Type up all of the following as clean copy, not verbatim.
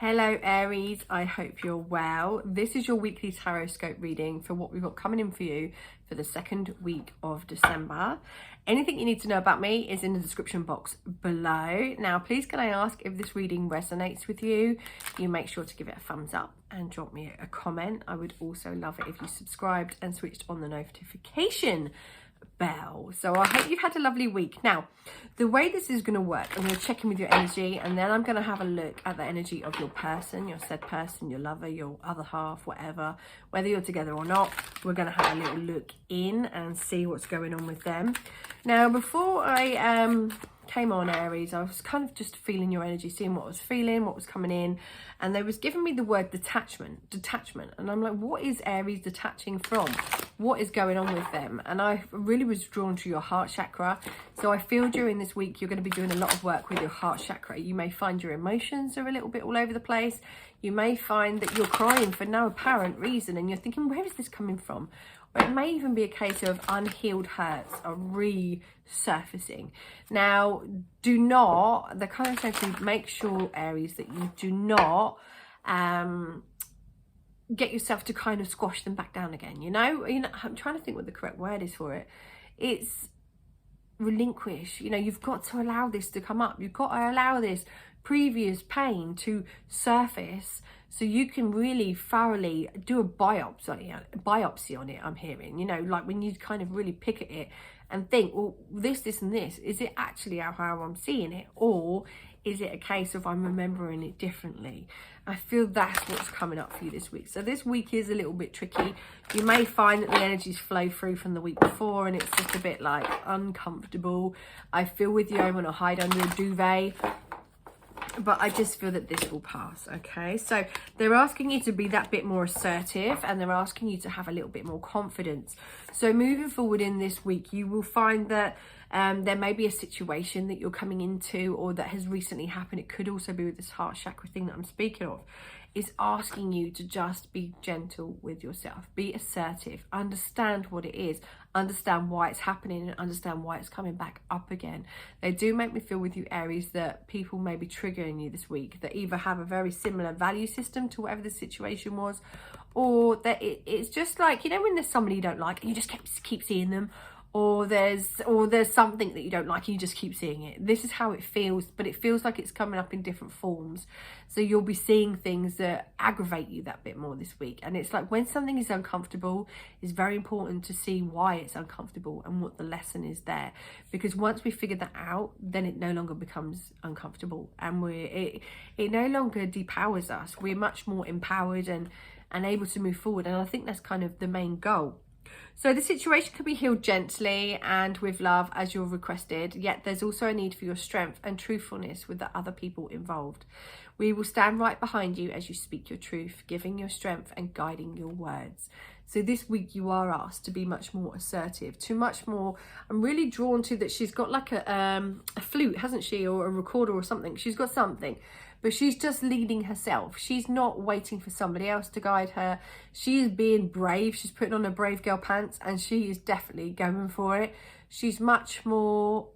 Hello Aries, I hope you're well. This is your weekly Tarotscope reading for what we've got coming in for you for the second week of December. Anything you need to know about me is in the description box below. Now, please can I ask if this reading resonates with you, you make sure to give it a thumbs up and drop me a comment. I would also love it if you subscribed and switched on the notification bell. So I hope you've had a lovely week. Now, the way this is going to work, I'm going to check in with your energy, and then I'm going to have a look at the energy of your person, your said person, your lover, your other half, whatever, whether you're together or not. We're going to have a little look in and see what's going on with them. Now, before I came on, Aries, I was kind of just feeling your energy, seeing what I was feeling, what was coming in, and they was giving me the word detachment, and I'm like, what is Aries detaching from? What is going on with them? And I really was drawn to your heart chakra. So I feel during this week you're going to be doing a lot of work with your heart chakra. You may find your emotions are a little bit all over the place. You may find that you're crying for no apparent reason and you're thinking, where is this coming from? Or it may even be a case of unhealed hurts are resurfacing. Now, do not, the kind of saying, make sure, Aries, that you do not get yourself to kind of squash them back down again. You know, I'm trying to think what the correct word is for it. It's relinquish. You know, you've got to allow this to come up. You've got to allow this previous pain to surface so you can really thoroughly do a biopsy on it. I'm hearing, you know, like when you kind of really pick at it and think, well, this and this, is it actually how I'm seeing it, or is it a case of I'm remembering it differently? I feel that's what's coming up for you this week. So this week is a little bit tricky. You may find that the energies flow through from the week before and it's just a bit like uncomfortable. I feel with you, I want to hide under a duvet. But I just feel that this will pass, okay? So they're asking you to be that bit more assertive and they're asking you to have a little bit more confidence. So moving forward in this week, you will find that there may be a situation that you're coming into or that has recently happened. It could also be with this heart chakra thing that I'm speaking of. Is asking you to just be gentle with yourself, be assertive, understand what it is, understand why it's happening and understand why it's coming back up again. They do make me feel with you, Aries, that people may be triggering you this week that either have a very similar value system to whatever the situation was, or that it's just like, you know, when there's somebody you don't like and you just keep seeing them, or there's something that you don't like and you just keep seeing it. This is how it feels, but it feels like it's coming up in different forms. So you'll be seeing things that aggravate you that bit more this week. And it's like when something is uncomfortable, it's very important to see why it's uncomfortable and what the lesson is there. Because once we figure that out, then it no longer becomes uncomfortable and it no longer depowers us. We're much more empowered and able to move forward. And I think that's kind of the main goal. So the situation can be healed gently and with love as you're requested, yet there's also a need for your strength and truthfulness with the other people involved. We will stand right behind you as you speak your truth, giving your strength and guiding your words. So this week you are asked to be much more assertive, to much more. I'm really drawn to that she's got like a flute, hasn't she, or a recorder or something. She's got something, but she's just leading herself. She's not waiting for somebody else to guide her. She is being brave. She's putting on her brave girl pants and she is definitely going for it. She's much more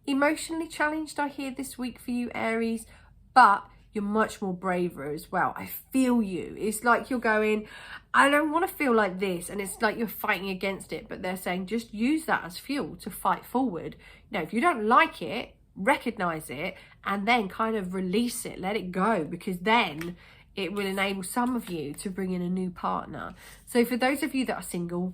emotionally challenged, I hear, this week for you, Aries, but you're much more braver as well. I feel you. It's like you're going, I don't want to feel like this. And it's like you're fighting against it. But they're saying just use that as fuel to fight forward. Now, if you don't like it, recognize it and then kind of release it. Let it go, because then it will enable some of you to bring in a new partner. So for those of you that are single,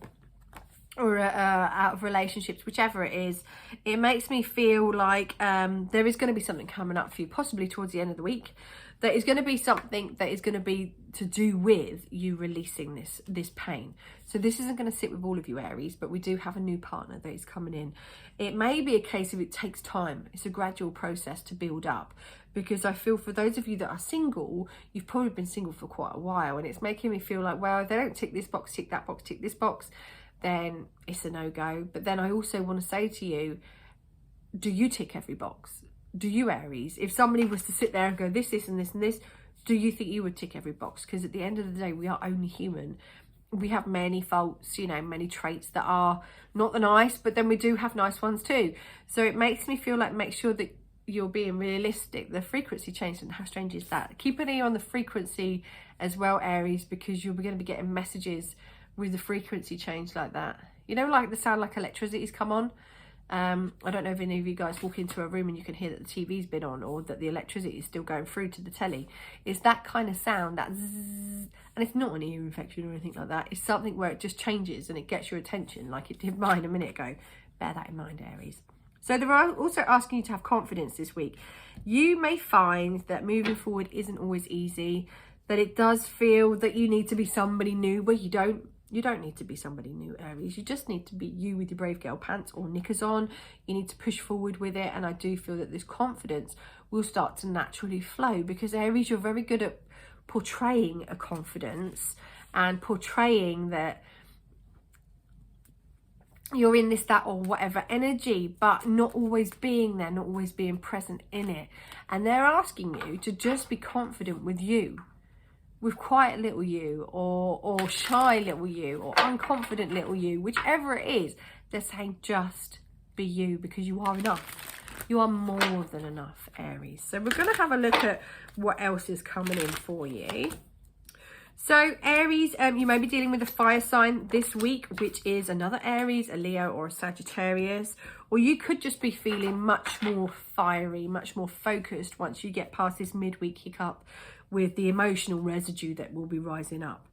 or out of relationships, whichever it is, it makes me feel like there is going to be something coming up for you, possibly towards the end of the week. There is going to be something that is going to be to do with you releasing this pain. So this isn't going to sit with all of you, Aries, but we do have a new partner that is coming in. It may be a case of it takes time. It's a gradual process to build up, because I feel for those of you that are single, you've probably been single for quite a while, and it's making me feel like, well, if they don't tick this box, tick that box, tick this box, then it's a no-go. But then I also want to say to you, do you tick every box? Do you, Aries? If somebody was to sit there and go this and this and this, do you think you would tick every box? Because at the end of the day, we are only human. We have many faults, you know, many traits that are not the nice, but then we do have nice ones too. So it makes me feel like, make sure that you're being realistic. The frequency change, and how strange is that? Keep an ear on the frequency as well, Aries, because you're going to be getting messages with the frequency change like that. You know, like the sound like electricity's come on. I don't know if any of you guys walk into a room and you can hear that the TV's been on, or that the electricity is still going through to the telly. It's that kind of sound, that zzz, and it's not an ear infection or anything like that. It's something where it just changes and it gets your attention, like it did mine a minute ago. Bear that in mind, Aries. So they're also asking you to have confidence this week. You may find that moving forward isn't always easy, that it does feel that you need to be somebody new, but you don't. You don't need to be somebody new, Aries. You just need to be you with your brave girl pants or knickers on. You need to push forward with it. And I do feel that this confidence will start to naturally flow, because Aries, you're very good at portraying a confidence and portraying that you're in this, that, or whatever energy, but not always being there, not always being present in it. And they're asking you to just be confident with you. With quiet little you, or shy little you, or unconfident little you, whichever it is, they're saying just be you, because you are enough. You are more than enough, Aries. So we're going to have a look at what else is coming in for you. So Aries, you may be dealing with a fire sign this week, which is another Aries, a Leo, or a Sagittarius. Or you could just be feeling much more fiery, much more focused once you get past this midweek hiccup with the emotional residue that will be rising up.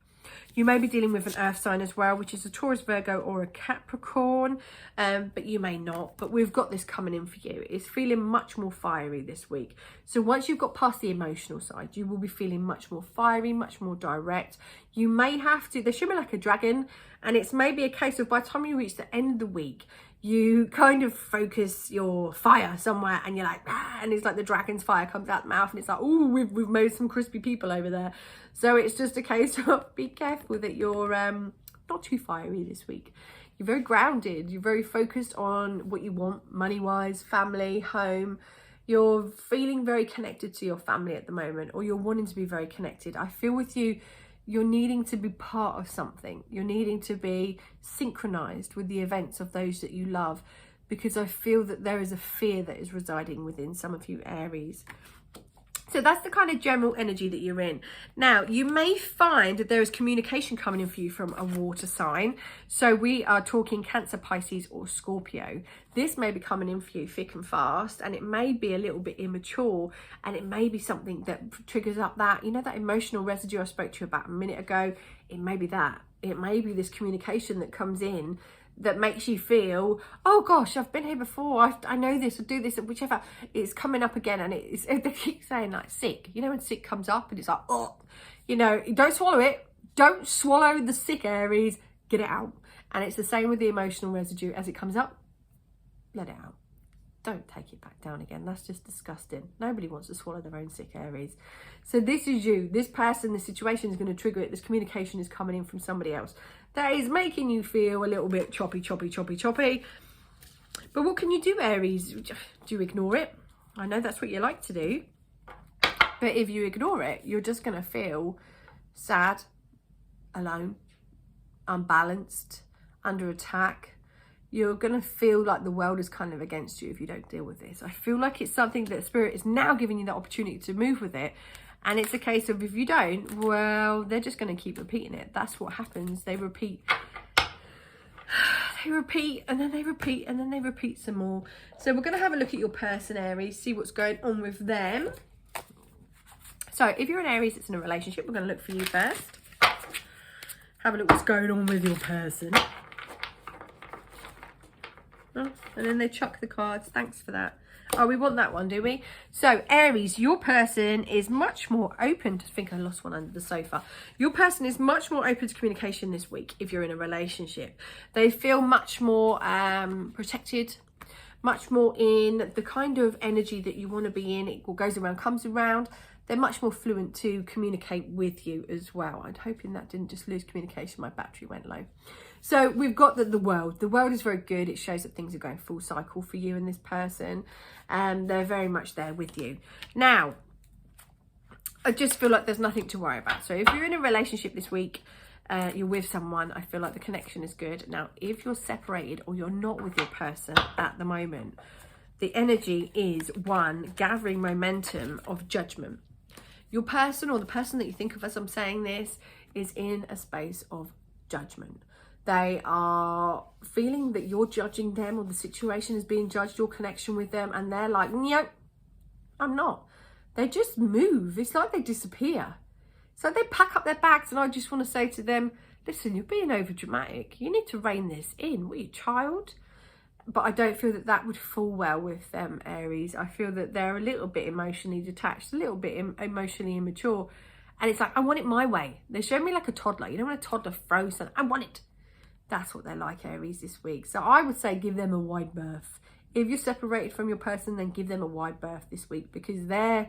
You may be dealing with an earth sign as well, which is a Taurus, Virgo, or a Capricorn, but you may not. But we've got this coming in for you. It's feeling much more fiery this week. So once you've got past the emotional side, you will be feeling much more fiery, much more direct. You may have to, they should be like a dragon, and it's maybe a case of by the time you reach the end of the week, you kind of focus your fire somewhere, and you're like, ah, and it's like the dragon's fire comes out the mouth, and it's like, oh, we've made some crispy people over there. So it's just a case of be careful that you're not too fiery this week. You're very grounded. You're very focused on what you want, money-wise, family, home. You're feeling very connected to your family at the moment, or you're wanting to be very connected. I feel with you, you're needing to be part of something. You're needing to be synchronized with the events of those that you love, because I feel that there is a fear that is residing within some of you, Aries. So that's the kind of general energy that you're in. Now, you may find that there is communication coming in for you from a water sign. So we are talking Cancer, Pisces, or Scorpio. This may be coming in for you thick and fast, and it may be a little bit immature, and it may be something that triggers up that, you know, that emotional residue I spoke to you about a minute ago. It may be that. It may be this communication that comes in that makes you feel, oh gosh, I've been here before, I know this, I do this, whichever. It's coming up again, and they keep saying like sick. You know, when sick comes up and it's like, oh, you know, don't swallow it. Don't swallow the sick, Aries. Get it out. And it's the same with the emotional residue. As it comes up, let it out. Don't take it back down again. That's just disgusting. Nobody wants to swallow their own sick, Aries. So this is you. This person, this situation is going to trigger it. This communication is coming in from somebody else that is making you feel a little bit choppy. But what can you do, Aries? Do you ignore it? I know that's what you like to do. But if you ignore it, you're just going to feel sad, alone, unbalanced, under attack. You're going to feel like the world is kind of against you if you don't deal with this. I feel like it's something that Spirit is now giving you the opportunity to move with it. And it's a case of if you don't, well, they're just going to keep repeating it. That's what happens. They repeat. They repeat, and then they repeat, and then they repeat some more. So we're going to have a look at your person, Aries, see what's going on with them. So if you're an Aries that's in a relationship, we're going to look for you first. Have a look what's going on with your person. Oh, and then they chuck the cards. Thanks for that. Oh, we want that one, do we? So, Aries, your person is much more open to... I think I lost one under the sofa. Your person is much more open to communication this week if you're in a relationship. They feel much more protected, much more in the kind of energy that you want to be in. It goes around, comes around. They're much more fluent to communicate with you as well. I'm hoping that didn't just lose communication. My battery went low. So we've got the world. The world is very good. It shows that things are going full cycle for you and this person. And they're very much there with you. Now, I just feel like there's nothing to worry about. So if you're in a relationship this week, you're with someone, I feel like the connection is good. Now, if you're separated or you're not with your person at the moment, the energy is one, gathering momentum of judgment. Your person, or the person that you think of as I'm saying this, is in a space of judgment. They are feeling that you're judging them, or the situation is being judged, your connection with them, and they're like, no, I'm not. They just move. It's like they disappear. So they pack up their bags, and I just want to say to them, listen, you're being over dramatic. You need to rein this in. What are you, child? But I don't feel that that would fall well with them, Aries. I feel that they're a little bit emotionally detached, a little bit emotionally immature. And it's like, I want it my way. They show me like a toddler. You know when a toddler throws something, I want it. That's what they're like, Aries, this week. So I would say give them a wide berth. If you're separated from your person, then give them a wide berth this week, because they're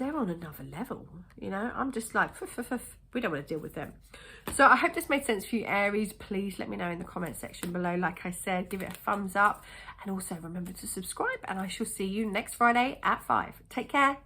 on another level. You know, I'm just like, we don't want to deal with them. So I hope this made sense for you, Aries. Please let me know in the comment section below. Like I said, give it a thumbs up, and also remember to subscribe, and I shall see you next Friday at 5. Take care.